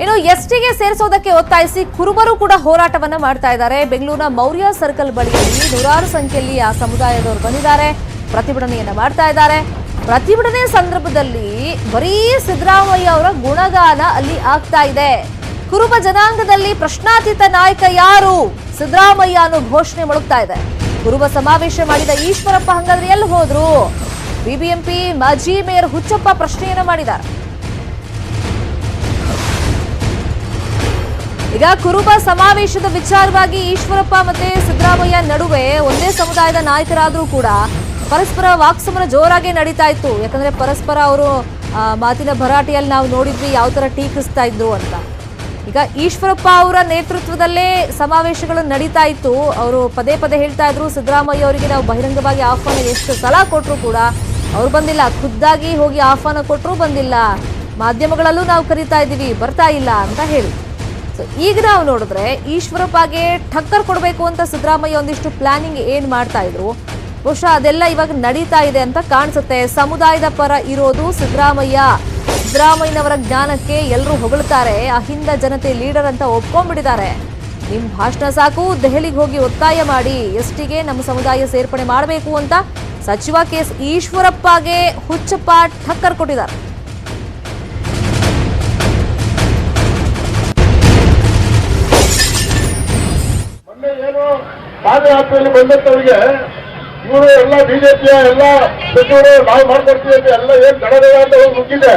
ಇನ್ನು ಎಸ್ಟಿಗೆ ಸೇರಿಸೋದಕ್ಕೆ ಒತ್ತಾಯಿಸಿ ಕುರುಬರು ಕೂಡ ಹೋರಾಟವನ್ನ ಮಾಡ್ತಾ ಇದ್ದಾರೆ. ಬೆಂಗಳೂರಿನ ಮೌರ್ಯ ಸರ್ಕಲ್ ಬಳಿಯಲ್ಲಿ ನೂರಾರು ಸಂಖ್ಯೆಯಲ್ಲಿ ಆ ಸಮುದಾಯದವರು ಬಂದಿದ್ದಾರೆ, ಪ್ರತಿಭಟನೆಯನ್ನ ಮಾಡ್ತಾ ಇದ್ದಾರೆ. ಪ್ರತಿಭಟನೆ ಸಂದರ್ಭದಲ್ಲಿ ಬರೀ ಸಿದ್ದರಾಮಯ್ಯ ಅವರ ಗುಣಗಾನ ಅಲ್ಲಿ ಆಗ್ತಾ ಇದೆ. ಕುರುಬ ಜನಾಂಗದಲ್ಲಿ ಪ್ರಶ್ನಾತೀತ ನಾಯಕ ಯಾರು? ಸಿದ್ದರಾಮಯ್ಯ ಅನ್ನೋ ಘೋಷಣೆ ಮೊಳಗ್ತಾ ಇದೆ. ಕುರುಬ ಸಮಾವೇಶ ಮಾಡಿದ ಈಶ್ವರಪ್ಪ ಹಂಗಾದ್ರೆ ಎಲ್ಲಿ ಹೋದ್ರು? ಬಿಬಿಎಂಪಿ ಮಾಜಿ ಮೇಯರ್ ಹುಚ್ಚಪ್ಪ ಪ್ರಶ್ನೆಯನ್ನ ಮಾಡಿದ್ದಾರೆ. ಈಗ ಕುರುಬ ಸಮಾವೇಶದ ವಿಚಾರವಾಗಿ ಈಶ್ವರಪ್ಪ ಮತ್ತೆ ಸಿದ್ದರಾಮಯ್ಯ ನಡುವೆ ಒಂದೇ ಸಮುದಾಯದ ನಾಯಕರಾದ್ರೂ ಕೂಡ ಪರಸ್ಪರ ವಾಕ್ಸಮರ ಜೋರಾಗಿ ನಡೀತಾ ಇತ್ತು. ಯಾಕಂದ್ರೆ ಪರಸ್ಪರ ಅವರು ಮಾತಿನ ಭರಾಟೆಯಲ್ಲಿ ನಾವು ನೋಡಿದ್ವಿ ಯಾವ ತರ ಟೀಕಿಸ್ತಾ ಇದ್ರು ಅಂತ. ಈಗ ಈಶ್ವರಪ್ಪ ಅವರ ನೇತೃತ್ವದಲ್ಲೇ ಸಮಾವೇಶಗಳು ನಡೀತಾ ಇತ್ತು. ಅವರು ಪದೇ ಪದೇ ಹೇಳ್ತಾ ಇದ್ರು ಸಿದ್ದರಾಮಯ್ಯ ಅವರಿಗೆ ನಾವು ಬಹಿರಂಗವಾಗಿ ಆಹ್ವಾನ ಎಷ್ಟು ಸಲ ಕೊಟ್ಟರು ಕೂಡ ಅವ್ರು ಬಂದಿಲ್ಲ, ಖುದ್ದಾಗಿ ಹೋಗಿ ಆಹ್ವಾನ ಕೊಟ್ಟರು ಬಂದಿಲ್ಲ, ಮಾಧ್ಯಮಗಳಲ್ಲೂ ನಾವು ಕರೀತಾ ಇದ್ದೀವಿ ಬರ್ತಾ ಇಲ್ಲ ಅಂತ ಹೇಳಿ. ಸೊ ಈಗ ನಾವು ನೋಡಿದ್ರೆ ಈಶ್ವರಪ್ಪಗೆ ಟಕ್ಕರ್ ಕೊಡಬೇಕು ಅಂತ ಸಿದ್ದರಾಮಯ್ಯ ಒಂದಿಷ್ಟು ಪ್ಲಾನಿಂಗ್ ಏನ್ ಮಾಡ್ತಾ ಇದ್ರು, ಬಹುಶಃ ಅದೆಲ್ಲ ಇವಾಗ ನಡೀತಾ ಇದೆ ಅಂತ ಕಾಣಿಸುತ್ತೆ. ಸಮುದಾಯದ ಪರ ಇರೋದು ಸಿದ್ದರಾಮಯ್ಯನವರ ಜ್ಞಾನಕ್ಕೆ ಎಲ್ಲರೂ ಹೊಗಳ್ತಾರೆ. ಅಹಿಂದ ಜನತೆ ಲೀಡರ್ ಅಂತ ಒಪ್ಕೊಂಡ್ಬಿಟ್ಟಿದ್ದಾರೆ. ನಿಮ್ ಭಾಷಣ ಸಾಕು, ದೆಹಲಿಗೆ ಹೋಗಿ ಒತ್ತಾಯ ಮಾಡಿ ಎಸ್ಟಿಗೆ ನಮ್ಮ ಸಮುದಾಯ ಸೇರ್ಪಡೆ ಮಾಡಬೇಕು ಅಂತ ಸಚಿವ ಕೆಎಸ್ ಈಶ್ವರಪ್ಪಗೆ ಹುಚ್ಚಪ್ಪ ಟಕ್ಕರ್ ಕೊಟ್ಟಿದ್ದಾರೆ. ಏನು ಪಾದಯಾತ್ರೆಯಲ್ಲಿ ಬಂದಂತವರಿಗೆ ಇವರು ಎಲ್ಲ ಬಿಜೆಪಿಯ ಎಲ್ಲ ಸಚಿವರು ನಾವು ಮಾಡ್ಕೊಡ್ತೀವಿ ಅಂತ ಎಲ್ಲ ಏನ್ ದಡದವ ಅಂತ ಹೋಗಿ ಮುಗಿದಿದೆ.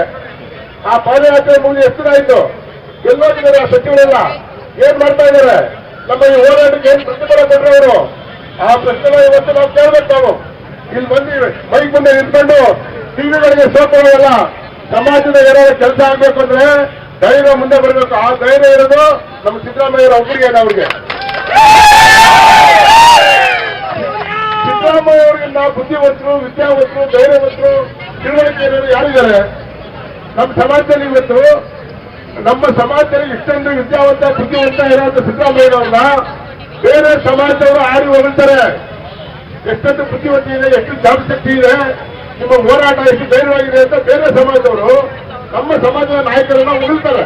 ಆ ಪಾದಯಾತ್ರೆ ಮುಗಿದು ಎಷ್ಟು ದಿನ ಆಯ್ತು? ಎಲ್ಲೋಗಿದ್ದಾರೆ ಆ ಸಚಿವರೆಲ್ಲ? ಏನ್ ಮಾಡ್ತಾ ಇದ್ದಾರೆ? ನಮ್ಮ ಈ ಹೋರಾಟಕ್ಕೆ ಏನ್ ಪ್ರತಿಫಲ ಕೊಟ್ರೆ ಅವರು? ಆ ಪ್ರಶ್ನೆ ಇವತ್ತು ನಾವು ಕೇಳ್ಬೇಕು. ನಾವು ಇಲ್ಲಿ ಬಂದು ಬೈಕ್ ಮುಂದೆ ನಿಂತ್ಕೊಂಡು ಟಿವಿಗಳಿಗೆ ಸೋತವರೆಲ್ಲ ಸಮಾಜದ ಏನಾದ್ರು ಕೆಲಸ ಆಗ್ಬೇಕು ಅಂದ್ರೆ ಧೈರ್ಯ ಮುಂದೆ ಬರಬೇಕು. ಆ ಧೈರ್ಯ ಇರೋದು ನಮ್ಮ ಸಿದ್ದರಾಮಯ್ಯರ ಒಬ್ಬರಿಗೆ ಅವ್ರಿಗೆ. ಸಿದ್ದರಾಮಯ್ಯ ಅವರಿಗೆ ನಾವು ಬುದ್ಧಿವಂತರು, ವಿದ್ಯಾವಂತರು, ಧೈರ್ಯವಂತರು, ತಿಳುವಳಿಕೆ ಇರೋರು ಯಾರಿದ್ದಾರೆ ನಮ್ಮ ಸಮಾಜದಲ್ಲಿ? ಇವತ್ತು ನಮ್ಮ ಸಮಾಜದಲ್ಲಿ ಇಷ್ಟೊಂದು ವಿದ್ಯಾವಂತ ಬುದ್ಧಿವಂತ ಇರೋದು ಸಿದ್ದರಾಮಯ್ಯನವ್ರನ್ನ ಬೇರೆ ಸಮಾಜದವರು ಆಡಿ ಹೊಗಳ್ತಾರೆ. ಎಷ್ಟೊಂದು ಬುದ್ಧಿವಂತ ಇದೆ, ಎಷ್ಟು ಜಾಗಶಕ್ತಿ ಇದೆ, ನಿಮ್ಮ ಹೋರಾಟ ಎಷ್ಟು ಧೈರ್ಯವಾಗಿದೆ ಅಂತ ಬೇರೆ ಸಮಾಜದವರು ನಮ್ಮ ಸಮಾಜದ ನಾಯಕರನ್ನ ಹೊಗಳ್ತಾರೆ.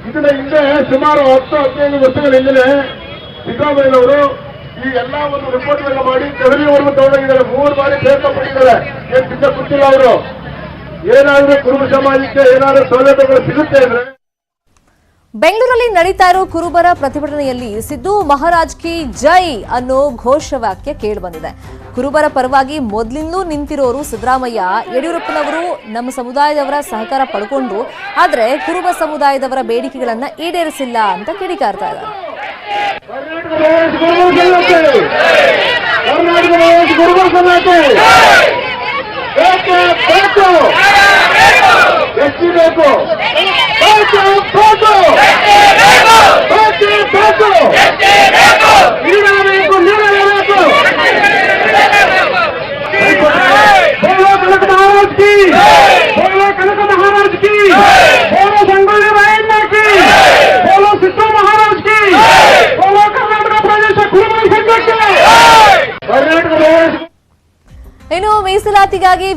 ಇದನ್ನ ಹಿಂದೆ ಸುಮಾರು 10-15 ವರ್ಷಗಳ ಹಿಂದೆ ಸಿದ್ದರಾಮಯ್ಯನವರು ಈ ಎಲ್ಲ ಒಂದು ರಿಪೋರ್ಟ್ಗಳನ್ನ ಮಾಡಿ ದೆಹಲಿವರೆಗೂ ತಗೊಂಡೋಗಿದ್ದಾರೆ. 3 ಬಾರಿ ಪ್ರಯತ್ನ ಪಟ್ಟಿದ್ದಾರೆ. ಏನ್ ಬಿದ್ದ ಗೊತ್ತಿಲ್ಲ ಅವರು. ಏನಾದ್ರೂ ಕುರುಬ ಸಮಾಜಕ್ಕೆ ಏನಾದ್ರೂ ಸೌಲಭ್ಯಗಳು ಸಿಗುತ್ತೆ ಅಂದ್ರೆ. ಬೆಂಗಳೂರಲ್ಲಿ ನಡೀತಾ ಇರೋ ಕುರುಬರ ಪ್ರತಿಭಟನೆಯಲ್ಲಿ ಸಿದ್ದು ಮಹಾರಾಜ್ ಕಿ ಜೈ ಅನ್ನೋ ಘೋಷವಾಕ್ಯ ಕೇಳಿಬಂದಿದೆ. ಕುರುಬರ ಪರವಾಗಿ ಮೊದಲಿಂದಲೂ ನಿಂತಿರೋರು ಸಿದ್ದರಾಮಯ್ಯ. ಯಡಿಯೂರಪ್ಪನವರು ನಮ್ಮ ಸಮುದಾಯದವರ ಸಹಕಾರ ಪಡ್ಕೊಂಡ್ರು, ಆದ್ರೆ ಕುರುಬ ಸಮುದಾಯದವರ ಬೇಡಿಕೆಗಳನ್ನ ಈಡೇರಿಸಿಲ್ಲ ಅಂತ ಕಿಡಿಕಾರ್ತಾ ಇದ್ದಾರೆ. ಇನ್ನು ಮೀಸಲಾತಿಗಾಗಿ